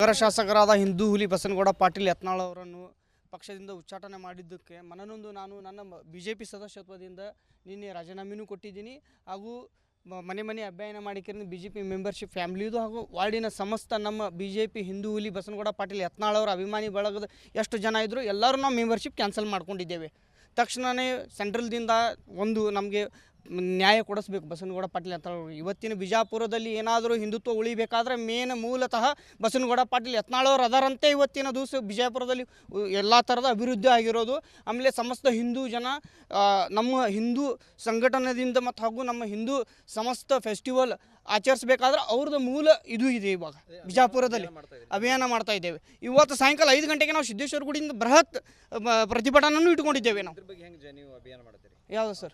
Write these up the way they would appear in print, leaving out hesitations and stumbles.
ನಗರ ಶಾಸಕರಾದ ಹಿಂದೂ ಹುಲಿ ಬಸನಗೌಡ ಪಾಟೀಲ್ ಯತ್ನಾಳ್ ಅವರನ್ನು ಪಕ್ಷದಿಂದ ಉಚ್ಚಾಟನೆ ಮಾಡಿದ್ದಕ್ಕೆ ಮನನೊಂದು ನಾನು ನನ್ನ ಬಿಜೆಪಿ ಸದಸ್ಯತ್ವದಿಂದ ನಿನ್ನೆ ರಾಜೀನಾಮೆನೂ ಕೊಟ್ಟಿದ್ದೀನಿ ಹಾಗೂ ಮನೆ ಮನೆ ಅಭಿಯಾನ ಮಾಡಿಕೊಂಡು ಬಿಜೆಪಿ ಮೆಂಬರ್ಶಿಪ್ ಫ್ಯಾಮಿಲಿದು ಹಾಗೂ ವಾರ್ಡಿನ ಸಮಸ್ತ ನಮ್ಮ ಬಿಜೆಪಿ ಹಿಂದೂ ಹುಲಿ ಬಸನಗೌಡ ಪಾಟೀಲ್ ಯತ್ನಾಳ್ ಅವರ ಅಭಿಮಾನಿ ಬಳಗದ ಎಷ್ಟು ಜನ ಇದ್ದರು ಎಲ್ಲರೂ ನಾವು ಮೆಂಬರ್ಶಿಪ್ ಕ್ಯಾನ್ಸಲ್ ಮಾಡ್ಕೊಂಡಿದ್ದೇವೆ. ತಕ್ಷಣವೇ ಸೆಂಟ್ರಲ್ದಿಂದ ಒಂದು ನಮಗೆ ನ್ಯಾಯ ಕೊಡಿಸ್ಬೇಕು ಬಸನಗೌಡ ಪಾಟೀಲ್ ಯತ್ನಾಳ್. ಇವತ್ತಿನ ಬಿಜಾಪುರದಲ್ಲಿ ಏನಾದರೂ ಹಿಂದುತ್ವ ಉಳಿಬೇಕಾದ್ರೆ ಮೂಲತಃ ಬಸನಗೌಡ ಪಾಟೀಲ್ ಯತ್ನಾಳ್ ಅವರು ಅದರಂತೆ ಇವತ್ತಿನ ದಿವಸ ಬಿಜಾಪುರದಲ್ಲಿ ಎಲ್ಲ ಥರದ ಅಭಿವೃದ್ಧಿ ಆಗಿರೋದು. ಆಮೇಲೆ ಸಮಸ್ತ ಹಿಂದೂ ಜನ ನಮ್ಮ ಹಿಂದೂ ಸಂಘಟನೆಯಿಂದ ಮತ್ತು ಹಾಗೂ ನಮ್ಮ ಹಿಂದೂ ಸಮಸ್ತ ಫೆಸ್ಟಿವಲ್ ಆಚರಿಸಬೇಕಾದ್ರೆ ಅವ್ರದ್ದು ಮೂಲ ಇದು ಇದೆ. ಇವಾಗ ಬಿಜಾಪುರದಲ್ಲಿ ಅಭಿಯಾನ ಮಾಡ್ತಾ ಇದ್ದೇವೆ. ಇವತ್ತು ಸಾಯಂಕಾಲ 5 ಗಂಟೆಗೆ ನಾವು ಸಿದ್ದೇಶ್ವರ ಗುಡಿಯಿಂದ ಬೃಹತ್ ಪ್ರತಿಭಟನೆಯನ್ನು ಇಟ್ಕೊಂಡಿದ್ದೇವೆ. ನಾವು ಯಾವುದು ಸರ್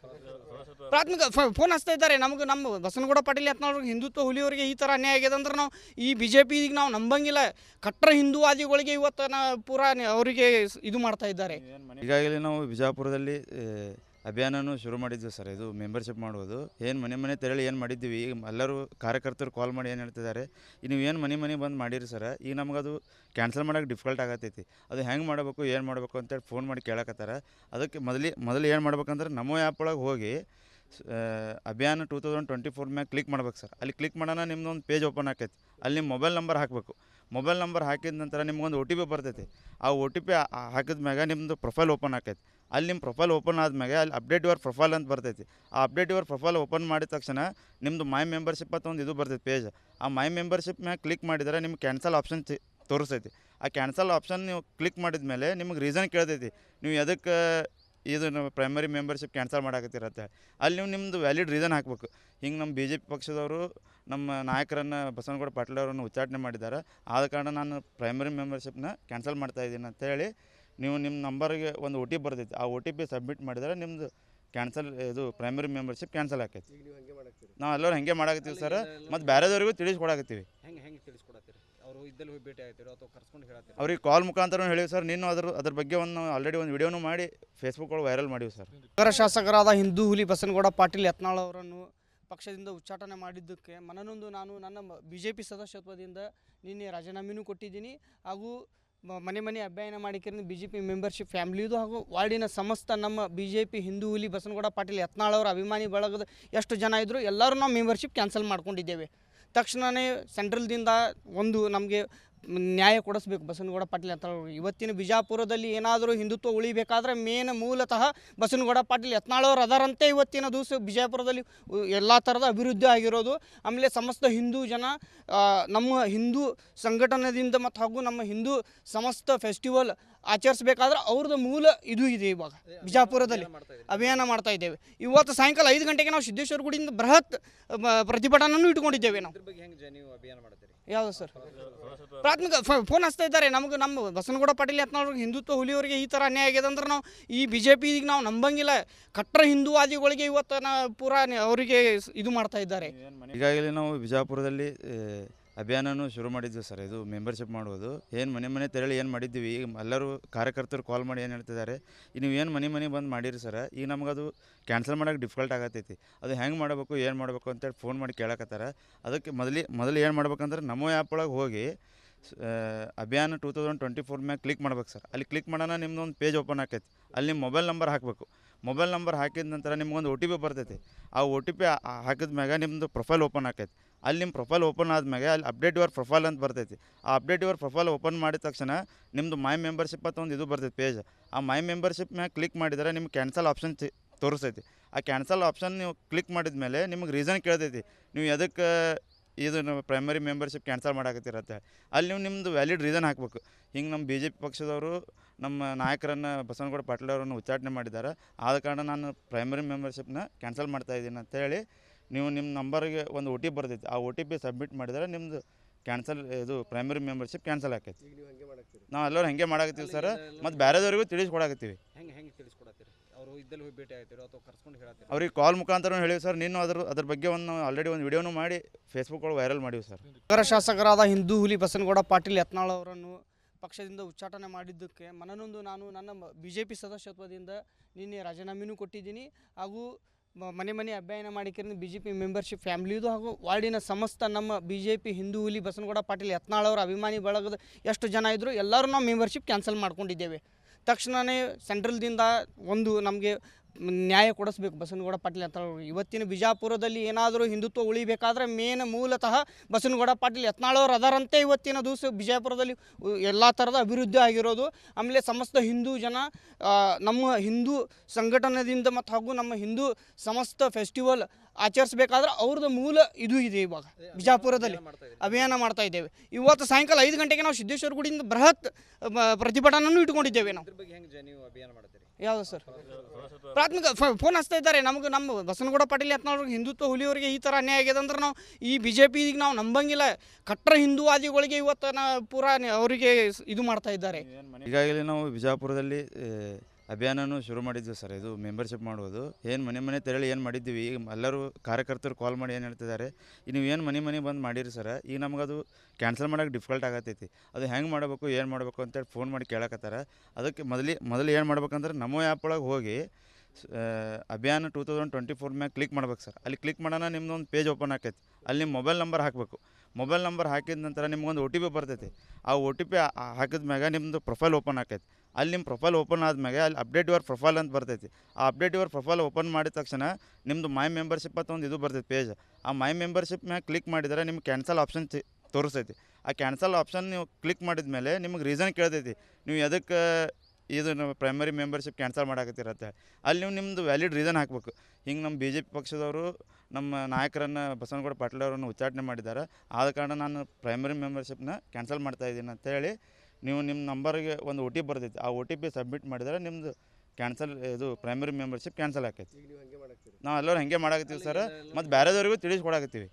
ಪ್ರಾಥಮಿಕ ಫೋನ್ ಹಚ್ತಾ ಇದ್ದಾರೆ ನಮಗೆ. ನಮ್ಮ ಬಸನಗೌಡ ಪಾಟೀಲ್ ಯತ್ನಾಳ್ ಹಿಂದುತ್ವ ಹುಲಿಯವರಿಗೆ ಈ ಥರ ಅನ್ಯಾಯ ಆಗಿದೆ ಅಂದ್ರೆ ನಾವು ಈ BJP ನಾವು ನಂಬಂಗಿಲ್ಲ. ಕಟ್ಟರ ಹಿಂದೂವಾದಿಗಳಿಗೆ ಇವತ್ತು ಪೂರಾ ಅವರಿಗೆ ಇದು ಮಾಡ್ತಾ ಇದ್ದಾರೆ. ಈಗಾಗಲೇ ನಾವು ಬಿಜಾಪುರದಲ್ಲಿ ಅಭಿಯಾನನೂ ಶುರು ಮಾಡಿದ್ವಿ ಸರ್. ಇದು ಮೆಂಬರ್ಶಿಪ್ ಮಾಡುವುದು ಏನು ಮನೆ ಮನೆ ತೆರಳಿ ಏನು ಮಾಡಿದ್ದೀವಿ. ಈಗ ಎಲ್ಲರೂ ಕಾರ್ಯಕರ್ತರು ಕಾಲ್ ಮಾಡಿ ಏನು ಹೇಳ್ತಿದ್ದಾರೆ, ನೀವು ಏನು ಮನೆ ಬಂದು ಮಾಡಿರಿ ಸರ್, ಈಗ ನಮಗದು ಕ್ಯಾನ್ಸಲ್ ಮಾಡೋಕೆ ಡಿಫಿಕಲ್ಟ್ ಆಗತ್ತೈತಿ. ಅದು ಹೆಂಗೆ ಮಾಡಬೇಕು ಏನು ಮಾಡಬೇಕು ಅಂತೇಳಿ ಫೋನ್ ಮಾಡಿ ಕೇಳಕತ್ತಾರ. ಅದಕ್ಕೆ ಮೊದಲು ಏನು ಮಾಡ್ಬೇಕಂದ್ರೆ ನಮೋ ಆ್ಯಪ್ ಒಳಗೆ ಹೋಗಿ ಅಭಿಯಾನ 2024 ಮ್ಯಾಗ ಕ್ಲಿಕ್ ಮಾಡ್ಬೇಕು ಸರ್. ಅಲ್ಲಿ ಕ್ಲಿಕ್ ಮಾಡೋಣ ನಿಮ್ದು ಒಂದು ಪೇಜ್ ಓಪನ್ ಆಕೈತಿ. ಅಲ್ಲಿ ನಿಮ್ಮ ಮೊಬೈಲ್ ನಂಬರ್ ಹಾಕಬೇಕು. ಮೊಬೈಲ್ ನಂಬರ್ ಹಾಕಿದ ನಂತರ ನಿಮ್ಗೊಂದು OTP ಬರ್ತೈತಿ. ಆ OTP ಹಾಕಿದ ಮ್ಯಾಗ ನಿಮ್ಮದು ಪ್ರೊಫೈಲ್ ಓಪನ್ ಆಕೈತಿ. ಅಲ್ಲಿ ನಿಮ್ಮ ಪ್ರೊಫೈಲ್ ಓಪನ್ ಆದ್ಮ್ಯಾಗ ಅಲ್ಲಿ ಅಪ್ಡೇಟ್ ಯುವರ್ ಪ್ರೊಫೈಲ್ ಅಂತ ಬರ್ತೈತಿ. ಆ ಅಪ್ಡೇಟ್ ಯುವರ್ ಪ್ರೊಫೈಲ್ ಓಪನ್ ಮಾಡಿದ ತಕ್ಷಣ ನಿಮ್ಮದು ಮೈ ಮೆಂಬರ್ಶಿಪ್ ಅಂತ ಒಂದು ಇದು ಬರ್ತೈತಿ ಪೇಜ್. ಆ ಮೈ ಮೆಂಬರ್ಶಿಪ್ ಮ್ಯಾಗ ಕ್ಲಿಕ್ ಮಾಡಿದರೆ ನಿಮ್ಗೆ ಕ್ಯಾನ್ಸಲ್ ಆಪ್ಷನ್ ತೋರಿಸ್ತೈತಿ. ಆ ಕ್ಯಾನ್ಸಲ್ ಆಪ್ಷನ್ ನೀವು ಕ್ಲಿಕ್ ಮಾಡಿದ ಮೇಲೆ ನಿಮಗೆ ರೀಸನ್ ಕೇಳ್ತೈತಿ, ನೀವು ಎದಕ್ಕೆ ಇದು ಪ್ರೈಮರಿ ಮೆಂಬರ್ಶಿಪ್ ಕ್ಯಾನ್ಸಲ್ ಮಾಡಾಕತ್ತೀರತ್ತೆ. ಅಲ್ಲಿ ನೀವು ನಿಮ್ಮದು ವ್ಯಾಲಿಡ್ ರೀಸನ್ ಹಾಕಬೇಕು. ಹಿಂಗೆ ನಮ್ಮ BJP ಪಕ್ಷದವರು ನಮ್ಮ ನಾಯಕರನ್ನು ಬಸನಗೌಡ ಪಾಟೀಲ್ ಅವರನ್ನು ಉಚ್ಚಾಟನೆ ಮಾಡಿದ್ದಾರೆ. ಆದ ಕಾರಣ ನಾನು ಪ್ರೈಮರಿ ಮೆಂಬರ್ಶಿಪ್ನ ಕ್ಯಾನ್ಸಲ್ ಮಾಡ್ತಾಯಿದ್ದೀನಿ ಅಂತೇಳಿ ನೀವು ನಿಮ್ಮ ನಂಬರ್ಗೆ ಒಂದು OTP ಬರ್ತೈತಿ. ಆ OTP ಸಬ್ಮಿಟ್ ಮಾಡಿದರೆ ನಿಮ್ಮದು ಕ್ಯಾನ್ಸಲ್ ಇದು ಪ್ರೈಮರಿ ಮೆಂಬರ್ಶಿಪ್ ಕ್ಯಾನ್ಸಲ್ ಆಕೈತಿ. ನಾವು ಎಲ್ಲರೂ ಹಾಗೆ ಮಾಡಾಕತ್ತೀವಿ ಸರ್. ಮತ್ತು ಬೇರೆದವ್ರಿಗೂ ತಿಳಿಸ್ಕೊಡಾಕತ್ತೀವಿ. ಹೆಂಗೆ ತಿಳಿಸ್ಕೊಡತ್ತೀರಿ? ಅವರು ಇದ್ದಲ್ಲಿ ಹೋಗಿ ಭೇಟಿ ಆಗ್ತೀರೋ ಅಥವಾ ಕರ್ಸ್ಕೊಂಡು ಹೇಳ್ತೀರಿ? ಅವ್ರಿಗೆ ಕಾಲ್ ಮುಖಾಂತರ ಹೇಳಿವಿ ಸರ್. ನೀನು ಅದ್ರ ಬಗ್ಗೆ ಆಲ್ರೆಡಿ ಒಂದು ವಿಡಿಯೋನು ಮಾಡಿ ಫೇಸ್ಬುಕ್ ಒಳಗೆ ವೈರಲ್ ಮಾಡಿವಿ ಸರ್. ನಗರ ಶಾಸಕರಾದ ಹಿಂದೂ ಹುಲಿ ಬಸನಗೌಡ ಪಾಟೀಲ್ ಯತ್ನಾಳ್ ಅವರನ್ನು ಪಕ್ಷದಿಂದ ಉಚ್ಚಾಟನೆ ಮಾಡಿದ್ದಕ್ಕೆ ಮನನೊಂದು ನಾನು ನನ್ನ BJP ಸದಸ್ಯತ್ವದಿಂದ ನಿನ್ನೆ ರಾಜೀನಾಮೆನೂ ಕೊಟ್ಟಿದ್ದೀನಿ ಹಾಗೂ ಮನೆ ಮನೆ ಅಭಿಯಾನ ಮಾಡಿಕೊಂಡು BJP ಮೆಂಬರ್ಶಿಪ್ ಫ್ಯಾಮಿಲಿದು ಹಾಗೂ ವಾರ್ಡಿನ ಸಮಸ್ತ ನಮ್ಮ BJP ಹಿಂದೂ ಹುಲಿ ಬಸನಗೌಡ ಪಾಟೀಲ್ ಯತ್ನಾಳ್ ಅವರ ಅಭಿಮಾನಿ ಬಳಗದ ಎಷ್ಟು ಜನ ಇದ್ದರು ಎಲ್ಲರೂ ನಾವು ಮೆಂಬರ್ಶಿಪ್ ಕ್ಯಾನ್ಸಲ್ ಮಾಡ್ಕೊಂಡಿದ್ದೇವೆ. ತಕ್ಷಣವೇ ಸೆಂಟ್ರಲ್ದಿಂದ ಒಂದು ನಮಗೆ ನ್ಯಾಯ ಕೊಡಿಸ್ಬೇಕು ಬಸನಗೌಡ ಪಾಟೀಲ್ ಯತ್ನಾಳ್. ಇವತ್ತಿನ ಬಿಜಾಪುರದಲ್ಲಿ ಏನಾದರೂ ಹಿಂದುತ್ವ ಉಳಿಬೇಕಾದ್ರೆ ಮೂಲತಃ ಬಸನಗೌಡ ಪಾಟೀಲ್ ಯತ್ನಾಳ್ ಅವರು ಅದರಂತೆ ಇವತ್ತಿನ ದಿವಸ ಬಿಜಾಪುರದಲ್ಲಿ ಎಲ್ಲ ಥರದ ಅಭಿವೃದ್ಧಿ ಆಗಿರೋದು. ಆಮೇಲೆ ಸಮಸ್ತ ಹಿಂದೂ ಜನ ನಮ್ಮ ಹಿಂದೂ ಸಂಘಟನೆಯಿಂದ ಮತ್ತು ಹಾಗೂ ನಮ್ಮ ಹಿಂದೂ ಸಮಸ್ತ ಫೆಸ್ಟಿವಲ್ ಆಚರಿಸಬೇಕಾದ್ರೆ ಅವ್ರದ್ದು ಮೂಲ ಇದು ಇದೆ. ಇವಾಗ ಬಿಜಾಪುರದಲ್ಲಿ ಅಭಿಯಾನ ಮಾಡ್ತಾ ಇದ್ದೇವೆ. ಇವತ್ತು ಸಾಯಂಕಾಲ 5 ಗಂಟೆಗೆ ನಾವು ಸಿದ್ದೇಶ್ವರ ಗುಡಿಯಿಂದ ಬೃಹತ್ ಪ್ರತಿಭಟನೆಯನ್ನು ಇಟ್ಕೊಂಡಿದ್ದೇವೆ. ನಾವು ಯಾವುದು ಸರ್ ಪ್ರಾಥಮಿಕ ಫೋನ್ ಹಚ್ತಾ ಇದ್ದಾರೆ ನಮಗೆ. ನಮ್ಮ ಬಸನಗೌಡ ಪಾಟೀಲ್ ಯತ್ನಾಳ್ ಹಿಂದುತ್ವ ಹುಲಿಯವರಿಗೆ ಈ ಥರ ಅನ್ಯಾಯ ಆಗಿದೆ ಅಂದ್ರೆ ನಾವು ಈ BJP ನಾವು ನಂಬಂಗಿಲ್ಲ. ಕಟ್ಟರ ಹಿಂದೂವಾದಿಗಳಿಗೆ ಇವತ್ತು ಪೂರಾ ಅವರಿಗೆ ಇದು ಮಾಡ್ತಾ ಇದ್ದಾರೆ. ಈಗಾಗಲೇ ನಾವು ಬಿಜಾಪುರದಲ್ಲಿ ಅಭಿಯಾನನೂ ಶುರು ಮಾಡಿದ್ವಿ ಸರ್. ಇದು ಮೆಂಬರ್ಶಿಪ್ ಮಾಡುವುದು ಏನು ಮನೆ ತೆರಳಿ ಏನು ಮಾಡಿದ್ದೀವಿ. ಈಗ ಎಲ್ಲರೂ ಕಾರ್ಯಕರ್ತರು ಕಾಲ್ ಮಾಡಿ ಏನು ಹೇಳ್ತಿದ್ದಾರೆ, ನೀವು ಏನು ಮನೆ ಬಂದು ಮಾಡಿರಿ ಸರ್, ಈಗ ನಮಗದು ಕ್ಯಾನ್ಸಲ್ ಮಾಡೋಕೆ ಡಿಫಿಕಲ್ಟ್ ಆಗತ್ತೈತಿ. ಅದು ಹೆಂಗೆ ಮಾಡಬೇಕು ಏನು ಮಾಡಬೇಕು ಅಂತೇಳಿ ಫೋನ್ ಮಾಡಿ ಕೇಳಕತ್ತಾರ. ಅದಕ್ಕೆ ಮೊದಲು ಏನು ಮಾಡ್ಬೇಕಂದ್ರೆ ನಮೋ ಆ್ಯಪ್ ಒಳಗೆ ಹೋಗಿ ಅಭಿಯಾನ 2024 ಮ್ಯಾಗ ಕ್ಲಿಕ್ ಮಾಡ್ಬೇಕು ಸರ್. ಅಲ್ಲಿ ಕ್ಲಿಕ್ ಮಾಡೋಣ ನಿಮ್ಮದು ಒಂದು ಪೇಜ್ ಓಪನ್ ಆಕೈತಿ. ಅಲ್ಲಿ ನಿಮ್ಮ ಮೊಬೈಲ್ ನಂಬರ್ ಹಾಕಬೇಕು. ಮೊಬೈಲ್ ನಂಬರ್ ಹಾಕಿದ ನಂತರ ನಿಮ್ಗೊಂದು OTP ಬರ್ತೈತಿ. ಆ OTP ಹಾಕಿದ ಮ್ಯಾಗ ನಿಮ್ಮದು ಪ್ರೊಫೈಲ್ ಓಪನ್ ಆಕೈತಿ. ಅಲ್ಲಿ ನಿಮ್ಮ ಪ್ರೊಫೈಲ್ ಓಪನ್ ಆದ್ಮ್ಯಾಗ ಅಲ್ಲಿ ಅಪ್ಡೇಟ್ ಯುವರ್ ಪ್ರೊಫೈಲ್ ಅಂತ ಬರ್ತೈತಿ. ಆ ಅಪ್ಡೇಟ್ ಯುವರ್ ಪ್ರೊಫೈಲ್ ಓಪನ್ ಮಾಡಿದ ತಕ್ಷಣ ನಿಮ್ಮದು ಮೈ ಮೆಂಬರ್ಶಿಪ್ ಅಂತ ಒಂದು ಇದು ಬರ್ತೈತಿ ಪೇಜ್. ಆ ಮೈ ಮೆಂಬರ್ಶಿಪ್ ಮ್ಯಾಗ ಕ್ಲಿಕ್ ಮಾಡಿದರೆ ನಿಮ್ಗೆ ಕ್ಯಾನ್ಸಲ್ ಆಪ್ಷನ್ ತೋರಿಸ್ತೈತಿ. ಆ ಕ್ಯಾನ್ಸಲ್ ಆಪ್ಷನ್ ನೀವು ಕ್ಲಿಕ್ ಮಾಡಿದ ಮೇಲೆ ನಿಮಗೆ ರೀಸನ್ ಕೇಳ್ತೈತಿ, ನೀವು ಎದಕ್ಕೆ ಇದು ಪ್ರೈಮರಿ ಮೆಂಬರ್ಶಿಪ್ ಕ್ಯಾನ್ಸಲ್ ಮಾಡಾಕತ್ತೀರತ್ತೆ. ಅಲ್ಲಿ ನೀವು ನಿಮ್ಮದು ವ್ಯಾಲಿಡ್ ರೀಸನ್ ಹಾಕಬೇಕು. ಹಿಂಗೆ ನಮ್ಮ BJP ಪಕ್ಷದವರು ನಮ್ಮ ನಾಯಕರನ್ನು ಬಸನಗೌಡ ಪಾಟೀಲ್ ಅವರನ್ನು ಉಚ್ಚಾಟನೆ ಮಾಡಿದ್ದಾರೆ. ಆದ ಕಾರಣ ನಾನು ಪ್ರೈಮರಿ ಮೆಂಬರ್ಶಿಪ್ನ ಕ್ಯಾನ್ಸಲ್ ಮಾಡ್ತಾಯಿದ್ದೀನಿ ಅಂತೇಳಿ ನೀವು ನಿಮ್ಮ ನಂಬರ್ಗೆ ಒಂದು OTP ಬರ್ತೈತಿ. ಆ OTP ಸಬ್ಮಿಟ್ ಮಾಡಿದರೆ ನಿಮ್ಮದು ಕ್ಯಾನ್ಸಲ್ ಇದು ಪ್ರೈಮರಿ ಮೆಂಬರ್ಶಿಪ್ ಕ್ಯಾನ್ಸಲ್ ಆಕೈತಿ. ನಾವು ಎಲ್ಲರೂ ಹಾಗೆ ಮಾಡಾಕತ್ತೀವಿ ಸರ್. ಮತ್ತು ಬೇರೆದವ್ರಿಗೂ ತಿಳಿಸ್ಕೊಡಾಕತ್ತೀವಿ. ಹೆಂಗೆ ತಿಳಿಸ್ಕೊಡತ್ತೀರಿ? ಅವರು ಇದ್ದಲ್ಲಿ ಹೋಗಿ ಭೇಟಿ ಆಗ್ತೀರೋ ಅಥವಾ ಕರ್ಸ್ಕೊಂಡು ಹೇಳ್ತೀರಿ? ಅವ್ರಿಗೆ ಕಾಲ್ ಮುಖಾಂತರ ಹೇಳಿವಿ ಸರ್. ನೀನು ಅದ್ರ ಬಗ್ಗೆ ಆಲ್ರೆಡಿ ಒಂದು ವಿಡಿಯೋನು ಮಾಡಿ ಫೇಸ್ಬುಕ್ ಒಳಗೆ ವೈರಲ್ ಮಾಡಿವಿ ಸರ್. ನಗರ ಶಾಸಕರಾದ ಹಿಂದೂ ಹುಲಿ ಬಸನಗೌಡ ಪಾಟೀಲ್ ಯತ್ನಾಳ್ ಅವರನ್ನು ಪಕ್ಷದಿಂದ ಉಚ್ಚಾಟನೆ ಮಾಡಿದ್ದಕ್ಕೆ ಮನನೊಂದು ನಾನು ನನ್ನ BJP ಸದಸ್ಯತ್ವದಿಂದ ನಿನ್ನೆ ರಾಜೀನಾಮೆನೂ ಕೊಟ್ಟಿದ್ದೀನಿ ಹಾಗೂ ಮನೆ ಮನೆ ಅಭಿಯಾನ ಮಾಡಿಕೊಂಡು ಬಿ ಜೆ ಪಿ ಮೆಂಬರ್ಶಿಪ್ ಫ್ಯಾಮ್ಲಿದು ಹಾಗೂ ವಾರ್ಡಿನ ಸಮಸ್ತ ನಮ್ಮ ಬಿ ಜೆ ಪಿ ಹಿಂದೂ ಹುಲಿ ಬಸನಗೌಡ ಪಾಟೀಲ್ ಯತ್ನಾಳ್ ಅವರ ಅಭಿಮಾನಿ ಬಳಗದ ಎಷ್ಟು ಜನ ಇದ್ದರು ಎಲ್ಲರೂ ನಾವು ಮೆಂಬರ್ಶಿಪ್ ಕ್ಯಾನ್ಸಲ್ ಮಾಡ್ಕೊಂಡಿದ್ದೇವೆ. ತಕ್ಷಣವೇ ಸೆಂಟ್ರಲ್ದಿಂದ ಒಂದು ನಮಗೆ ನ್ಯಾಯ ಕೊಡಿಸ್ಬೇಕು ಬಸನಗೌಡ ಪಾಟೀಲ್ ಯತ್ನಾಳ್ ಅವರು. ಇವತ್ತಿನ ಬಿಜಾಪುರದಲ್ಲಿ ಏನಾದರೂ ಹಿಂದುತ್ವ ಉಳಿಬೇಕಾದ್ರೆ ಮೂಲತಃ ಬಸನಗೌಡ ಪಾಟೀಲ್ ಯತ್ನಾಳ್ ಅವರು ಅದರಂತೆ ಇವತ್ತಿನ ದಿವಸ ಬಿಜಾಪುರದಲ್ಲಿ ಎಲ್ಲ ಥರದ ಅಭಿವೃದ್ಧಿ ಆಗಿರೋದು. ಆಮೇಲೆ ಸಮಸ್ತ ಹಿಂದೂ ಜನ ನಮ್ಮ ಹಿಂದೂ ಸಂಘಟನೆಯಿಂದ ಮತ್ತು ಹಾಗೂ ನಮ್ಮ ಹಿಂದೂ ಸಮಸ್ತ ಫೆಸ್ಟಿವಲ್ ಆಚರಿಸ್ಬೇಕಾದ್ರೆ ಅವ್ರದ್ದು ಮೂಲ ಇದು ಇದೆ. ಇವಾಗ ಬಿಜಾಪುರದಲ್ಲಿ ಅಭಿಯಾನ ಮಾಡ್ತಾ ಇದ್ದೇವೆ. ಇವತ್ತು ಸಾಯಂಕಾಲ 5 ಗಂಟೆಗೆ ನಾವು ಸಿದ್ದೇಶ್ವರ ಗುಡಿಯಿಂದ ಬೃಹತ್ ಪ್ರತಿಭಟನೆಯನ್ನು ಇಟ್ಕೊಂಡಿದ್ದೇವೆ. ನಾವು ಯಾವುದು ಸರ್ ಪ್ರಾಥಮಿಕ ಫೋನ್ ಹಚ್ತಾ ಇದ್ದಾರೆ ನಮಗೆ. ನಮ್ಮ ಬಸನಗೌಡ ಪಾಟೀಲ್ ಯತ್ನಾಳ್ ಹಿಂದುತ್ವ ಹುಲಿಯವರಿಗೆ ಈ ಥರ ಅನ್ಯಾಯ ಆಗಿದೆ ಅಂದ್ರೆ ನಾವು ಈ ಬಿ ಜೆ ಪಿಗೆ ನಾವು ನಂಬಂಗಿಲ್ಲ. ಕಟ್ಟರ ಹಿಂದೂವಾದಿಗಳಿಗೆ ಇವತ್ತು ಪೂರಾ ಅವರಿಗೆ ಇದು ಮಾಡ್ತಾ ಇದ್ದಾರೆ. ಈಗಾಗಲೇ ನಾವು ಬಿಜಾಪುರದಲ್ಲಿ ಅಭಿಯಾನನೂ ಶುರು ಮಾಡಿದ್ವಿ ಸರ್. ಇದು ಮೆಂಬರ್ಶಿಪ್ ಮಾಡುವುದು ಏನು ಮನೆ ತೆರಳಿ ಏನು ಮಾಡಿದ್ದೀವಿ. ಈಗ ಎಲ್ಲರೂ ಕಾರ್ಯಕರ್ತರು ಕಾಲ್ ಮಾಡಿ ಏನು ಹೇಳ್ತಿದ್ದಾರೆ, ನೀವು ಏನು ಮನೆ ಬಂದು ಮಾಡಿರಿ ಸರ್, ಈಗ ನಮಗದು ಕ್ಯಾನ್ಸಲ್ ಮಾಡೋಕೆ ಡಿಫಿಕಲ್ಟ್ ಆಗತ್ತೈತಿ. ಅದು ಹೆಂಗೆ ಮಾಡಬೇಕು ಏನು ಮಾಡಬೇಕು ಅಂತೇಳಿ ಫೋನ್ ಮಾಡಿ ಕೇಳಕತ್ತಾರ. ಅದಕ್ಕೆ ಮೊದಲು ಏನು ಮಾಡ್ಬೇಕಂದ್ರೆ ನಮೋ ಆ್ಯಪ್ ಒಳಗೆ ಹೋಗಿ ಅಭಿಯಾನ 2024 ಮ್ಯಾಗ ಕ್ಲಿಕ್ ಮಾಡ್ಬೇಕು ಸರ್. ಅಲ್ಲಿ ಕ್ಲಿಕ್ ಮಾಡೋಣ ನಿಮ್ದು ಒಂದು ಪೇಜ್ ಓಪನ್ ಆಕೈತಿ. ಅಲ್ಲಿ ನಿಮ್ಮ ಮೊಬೈಲ್ ನಂಬರ್ ಹಾಕಬೇಕು. ಮೊಬೈಲ್ ನಂಬರ್ ಹಾಕಿದ ನಂತರ ನಿಮ್ಗೊಂದು OTP ಬರ್ತೈತಿ. ಆ OTP ಹಾಕಿದ ಮ್ಯಾಗ ನಿಮ್ಮದು ಪ್ರೊಫೈಲ್ ಓಪನ್ ಆಕೈತಿ. ಅಲ್ಲಿ ನಿಮ್ಮ ಪ್ರೊಫೈಲ್ ಓಪನ್ ಆದ್ಮೇಲೆ ಅಲ್ಲಿ ಅಪ್ಡೇಟ್ ಯುವರ್ ಪ್ರೊಫೈಲ್ ಅಂತ ಬರ್ತೈತಿ. ಆ ಅಪ್ಡೇಟ್ ಯುವರ್ ಪ್ರೊಫೈಲ್ ಓಪನ್ ಮಾಡಿದ ತಕ್ಷಣ ನಿಮ್ಮದು ಮೈ ಮೆಂಬರ್ಶಿಪ್ ಅಂತ ಒಂದು ಇದು ಬರ್ತೈತಿ ಪೇಜ್. ಆ ಮೈ ಮೆಂಬರ್ಶಿಪ್ ಮ್ಯಾಗ ಕ್ಲಿಕ್ ಮಾಡಿದರೆ ನಿಮ್ಗೆ ಕ್ಯಾನ್ಸಲ್ ಆಪ್ಷನ್ ತೋರಿಸ್ತೈತಿ. ಆ ಕ್ಯಾನ್ಸಲ್ ಆಪ್ಷನ್ ನೀವು ಕ್ಲಿಕ್ ಮಾಡಿದ ಮೇಲೆ ನಿಮಗೆ ರೀಸನ್ ಕೇಳ್ತೈತಿ, ನೀವು ಎದಕ್ಕೆ ಇದು ಪ್ರೈಮರಿ ಮೆಂಬರ್ಶಿಪ್ ಕ್ಯಾನ್ಸಲ್ ಮಾಡಾಕತ್ತೀರತ್ತೆ. ಅಲ್ಲಿ ನೀವು ನಿಮ್ಮದು ವ್ಯಾಲಿಡ್ ರೀಸನ್ ಹಾಕಬೇಕು. ಹಿಂಗೆ ನಮ್ಮ BJP ಪಕ್ಷದವರು ನಮ್ಮ ನಾಯಕರನ್ನು ಬಸನಗೌಡ ಪಾಟೀಲ್ ಅವರನ್ನು ಉಚ್ಚಾಟನೆ ಮಾಡಿದ್ದಾರೆ. ಆದ ಕಾರಣ ನಾನು ಪ್ರೈಮರಿ ಮೆಂಬರ್ಶಿಪ್ನ ಕ್ಯಾನ್ಸಲ್ ಮಾಡ್ತಾಯಿದ್ದೀನಿ ಅಂತೇಳಿ ನೀವು ನಿಮ್ಮ ನಂಬರ್ಗೆ ಒಂದು OTP ಬರ್ತೈತಿ. ಆ OTP ಸಬ್ಮಿಟ್ ಮಾಡಿದರೆ ನಿಮ್ಮದು ಕ್ಯಾನ್ಸಲ್ ಇದು ಪ್ರೈಮರಿ ಮೆಂಬರ್ಶಿಪ್ ಕ್ಯಾನ್ಸಲ್ ಆಕೈತಿ. ನಾವು ಎಲ್ಲರೂ ಹಾಗೆ ಮಾಡಾಕತ್ತೀವಿ ಸರ್. ಮತ್ತು ಬೇರೆದವ್ರಿಗೂ ತಿಳಿಸ್ಕೊಡಾಕತ್ತೀವಿ.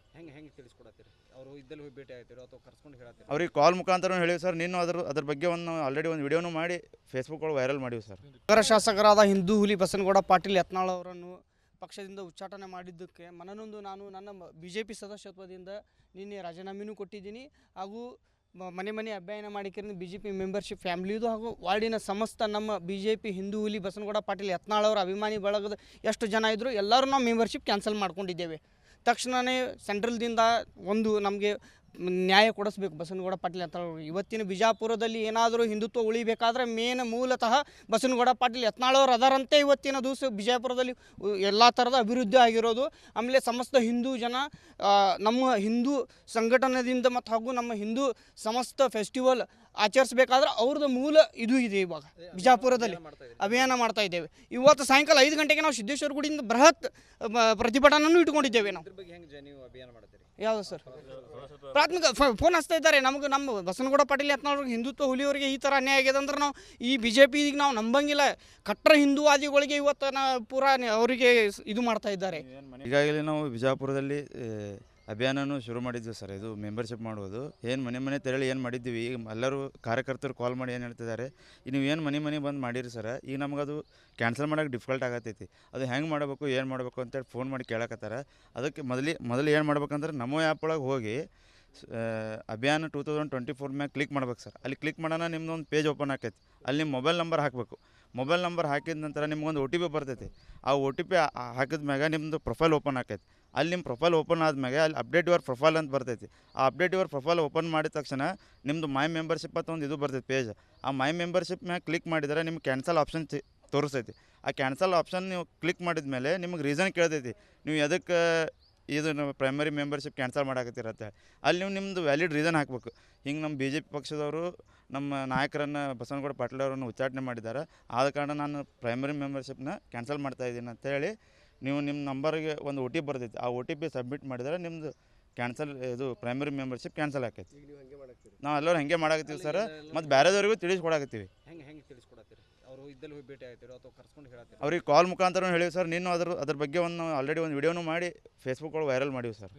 ಅವ್ರಿಗೆ ಕಾಲ್ ಮುಖಾಂತರ ಹೇಳಿ ಸರ್. ನೀನು ಅದ್ರ ಬಗ್ಗೆ ಆಲ್ರೆಡಿ ಒಂದು ವಿಡಿಯೋನು ಮಾಡಿ ಫೇಸ್ಬುಕ್ ಒಳಗೆ ವೈರಲ್ ಮಾಡಿವಿ ಸರ್. ನಗರ ಶಾಸಕರಾದ ಹಿಂದೂ ಹುಲಿ ಬಸನಗೌಡ ಪಾಟೀಲ್ ಯತ್ನಾಳ್ ಅವರನ್ನು ಪಕ್ಷದಿಂದ ಉಚ್ಚಾಟನೆ ಮಾಡಿದ್ದಕ್ಕೆ ಮನನೊಂದು ನಾನು ನನ್ನ BJP ಸದಸ್ಯತ್ವದಿಂದ ನಿನ್ನೆ ರಾಜೀನಾಮೆನೂ ಕೊಟ್ಟಿದ್ದೀನಿ. ಹಾಗೂ ಮನೆ ಅಭಿಯಾನ ಮಾಡಿಕೊಂಡು BJP ಮೆಂಬರ್ಶಿಪ್ ಫ್ಯಾಮ್ಲಿದು ಹಾಗೂ ವಾರ್ಡಿನ ಸಮಸ್ತ ನಮ್ಮ BJP ಹಿಂದೂ ಹುಲಿ ಬಸನಗೌಡ ಪಾಟೀಲ್ ಯತ್ನಾಳ್ ಅವರ ಅಭಿಮಾನಿ ಬಳಗದ ಎಷ್ಟು ಜನ ಇದ್ದರು ಎಲ್ಲರೂ ನಾವು ಮೆಂಬರ್ಶಿಪ್ ಕ್ಯಾನ್ಸಲ್ ಮಾಡ್ಕೊಂಡಿದ್ದೇವೆ. ತಕ್ಷಣವೇ ಸೆಂಟ್ರಲ್ದಿಂದ ಒಂದು ನಮಗೆ ನ್ಯಾಯ ಕೊಡಿಸ್ಬೇಕು ಬಸನಗೌಡ ಪಾಟೀಲ್ ಯತ್ನಾಳ್ ಅವರು. ಇವತ್ತಿನ ಬಿಜಾಪುರದಲ್ಲಿ ಏನಾದರೂ ಹಿಂದುತ್ವ ಉಳಿಬೇಕಾದ್ರೆ ಮೂಲತಃ ಬಸನಗೌಡ ಪಾಟೀಲ್ ಯತ್ನಾಳ್ ಅವರು ಅದರಂತೆ ಇವತ್ತಿನ ದಿವಸ ಬಿಜಾಪುರದಲ್ಲಿ ಎಲ್ಲ ಥರದ ಅಭಿವೃದ್ಧಿ ಆಗಿರೋದು. ಆಮೇಲೆ ಸಮಸ್ತ ಹಿಂದೂ ಜನ ನಮ್ಮ ಹಿಂದೂ ಸಂಘಟನೆಯಿಂದ ಮತ್ತು ಹಾಗೂ ನಮ್ಮ ಹಿಂದೂ ಸಮಸ್ತ ಫೆಸ್ಟಿವಲ್ ಆಚರಿಸ್ಬೇಕಾದ್ರೆ ಅವ್ರದ್ದು ಮೂಲ ಇದು ಇದೆ. ಇವಾಗ ಬಿಜಾಪುರದಲ್ಲಿ ಅಭಿಯಾನ ಮಾಡ್ತಾ ಇದ್ದೇವೆ. ಇವತ್ತು ಸಾಯಂಕಾಲ 5 ಗಂಟೆಗೆ ನಾವು ಸಿದ್ದೇಶ್ವರ ಗುಡಿಯಿಂದ ಬೃಹತ್ ಪ್ರತಿಭಟನೆಯನ್ನು ಇಟ್ಕೊಂಡಿದ್ದೇವೆ. ನಾವು ಯಾವುದು ಸರ್ ಪ್ರಾಥಮಿಕ ಫೋನ್ ಹಚ್ತಾ ಇದ್ದಾರೆ ನಮಗೆ. ನಮ್ಮ ಬಸನಗೌಡ ಪಾಟೀಲ್ ಯತ್ನಾಳ್ ಹಿಂದುತ್ವ ಹುಲಿಯವರಿಗೆ ಈ ಥರ ಅನ್ಯಾಯ ಆಗಿದೆ ಅಂದ್ರೆ ನಾವು ಈ BJP ನಾವು ನಂಬಂಗಿಲ್ಲ. ಕಟ್ಟರ ಹಿಂದೂವಾದಿಗಳಿಗೆ ಇವತ್ತು ಪೂರಾ ಅವರಿಗೆ ಇದು ಮಾಡ್ತಾ ಇದ್ದಾರೆ. ಈಗಾಗಲೇ ನಾವು ಬಿಜಾಪುರದಲ್ಲಿ ಅಭಿಯಾನನೂ ಶುರು ಮಾಡಿದ್ವಿ ಸರ್. ಇದು ಮೆಂಬರ್ಶಿಪ್ ಮಾಡುವುದು ಏನು ಮನೆ ತೆರಳಿ ಏನು ಮಾಡಿದ್ದೀವಿ. ಈಗ ಎಲ್ಲರೂ ಕಾರ್ಯಕರ್ತರು ಕಾಲ್ ಮಾಡಿ ಏನು ಹೇಳ್ತಿದ್ದಾರೆ, ನೀವು ಏನು ಮನೆ ಬಂದು ಮಾಡಿರಿ ಸರ್, ಈಗ ನಮಗದು ಕ್ಯಾನ್ಸಲ್ ಮಾಡೋಕೆ ಡಿಫಿಕಲ್ಟ್ ಆಗತ್ತೈತಿ. ಅದು ಹೆಂಗೆ ಮಾಡಬೇಕು ಏನು ಮಾಡಬೇಕು ಅಂತೇಳಿ ಫೋನ್ ಮಾಡಿ ಕೇಳಕತ್ತಾರ. ಅದಕ್ಕೆ ಮೊದಲು ಏನು ಮಾಡ್ಬೇಕಂದ್ರೆ ನಮೋ ಆ್ಯಪ್ ಒಳಗೆ ಹೋಗಿ ಅಭಿಯಾನ 2024 ಮ್ಯಾಗ ಕ್ಲಿಕ್ ಮಾಡ್ಬೇಕು ಸರ್. ಅಲ್ಲಿ ಕ್ಲಿಕ್ ಮಾಡೋಣ ನಿಮ್ದು ಒಂದು ಪೇಜ್ ಓಪನ್ ಆಕೈತಿ. ಅಲ್ಲಿ ನಿಮ್ಮ ಮೊಬೈಲ್ ನಂಬರ್ ಹಾಕಬೇಕು. ಮೊಬೈಲ್ ನಂಬರ್ ಹಾಕಿದ ನಂತರ ನಿಮ್ಗೊಂದು OTP ಬರ್ತೈತಿ. ಆ OTP ಹಾಕಿದ ಮ್ಯಾಗ ನಿಮ್ಮದು ಪ್ರೊಫೈಲ್ ಓಪನ್ ಆಕೈತಿ. ಅಲ್ಲಿ ನಿಮ್ಮ ಪ್ರೊಫೈಲ್ ಓಪನ್ ಆದ್ಮೇಲೆ ಅಲ್ಲಿ ಅಪ್ಡೇಟ್ ಯುವರ್ ಪ್ರೊಫೈಲ್ ಅಂತ ಬರ್ತೈತಿ. ಆ ಅಪ್ಡೇಟ್ ಯುವರ್ ಪ್ರೊಫೈಲ್ ಓಪನ್ ಮಾಡಿದ ತಕ್ಷಣ ನಿಮ್ಮದು ಮೈ ಮೆಂಬರ್ಶಿಪ್ ಅಂತ ಒಂದು ಇದು ಬರ್ತೈತಿ ಪೇಜ್. ಆ ಮೈ ಮೆಂಬರ್ಶಿಪ್ ಮ್ಯಾಗ ಕ್ಲಿಕ್ ಮಾಡಿದರೆ ನಿಮ್ಗೆ ಕ್ಯಾನ್ಸಲ್ ಆಪ್ಷನ್ ತೋರಿಸ್ತೈತಿ. ಆ ಕ್ಯಾನ್ಸಲ್ ಆಪ್ಷನ್ ನೀವು ಕ್ಲಿಕ್ ಮಾಡಿದ ಮೇಲೆ ನಿಮಗೆ ರೀಸನ್ ಕೇಳ್ತೈತಿ, ನೀವು ಎದಕ್ಕೆ ಇದು ಪ್ರೈಮರಿ ಮೆಂಬರ್ಶಿಪ್ ಕ್ಯಾನ್ಸಲ್ ಮಾಡಾಕತ್ತೀರತ್ತೆ. ಅಲ್ಲಿ ನೀವು ನಿಮ್ಮದು ವ್ಯಾಲಿಡ್ ರೀಸನ್ ಹಾಕಬೇಕು. ಹಿಂಗೆ ನಮ್ಮ BJP ಪಕ್ಷದವರು ನಮ್ಮ ನಾಯಕರನ್ನು ಬಸನಗೌಡ ಪಾಟೀಲ್ ಅವರನ್ನು ಉಚ್ಚಾಟನೆ ಮಾಡಿದ್ದಾರೆ. ಆದ ಕಾರಣ ನಾನು ಪ್ರೈಮರಿ ಮೆಂಬರ್ಶಿಪ್ನ ಕ್ಯಾನ್ಸಲ್ ಮಾಡ್ತಾಯಿದ್ದೀನಿ ಅಂತೇಳಿ ನೀವು ನಿಮ್ಮ ನಂಬರ್ಗೆ ಒಂದು OTP ಬರ್ತೈತಿ. ಆ OTP ಸಬ್ಮಿಟ್ ಮಾಡಿದರೆ ನಿಮ್ಮದು ಕ್ಯಾನ್ಸಲ್ ಇದು ಪ್ರೈಮರಿ ಮೆಂಬರ್ಶಿಪ್ ಕ್ಯಾನ್ಸಲ್ ಆಕೈತಿ. ನಾವು ಎಲ್ಲರೂ ಹಾಗೆ ಮಾಡಾಕತ್ತೀವಿ ಸರ್. ಮತ್ತು ಬೇರೆದವ್ರಿಗೂ ತಿಳಿಸ್ಕೊಡಾಕತ್ತೀವಿ. ಅವ್ರಿಗೆ ಕಾಲ್ ಮುಖಾಂತರ ಹೇಳಿ ಸರ್. ನೀನು ಅದ್ರ ಬಗ್ಗೆ ಆಲ್ರೆಡಿ ಒಂದು ವಿಡಿಯೋನು ಮಾಡಿ ಫೇಸ್ಬುಕ್ ಒಳಗೆ ವೈರಲ್ ಮಾಡಿವಿ ಸರ್.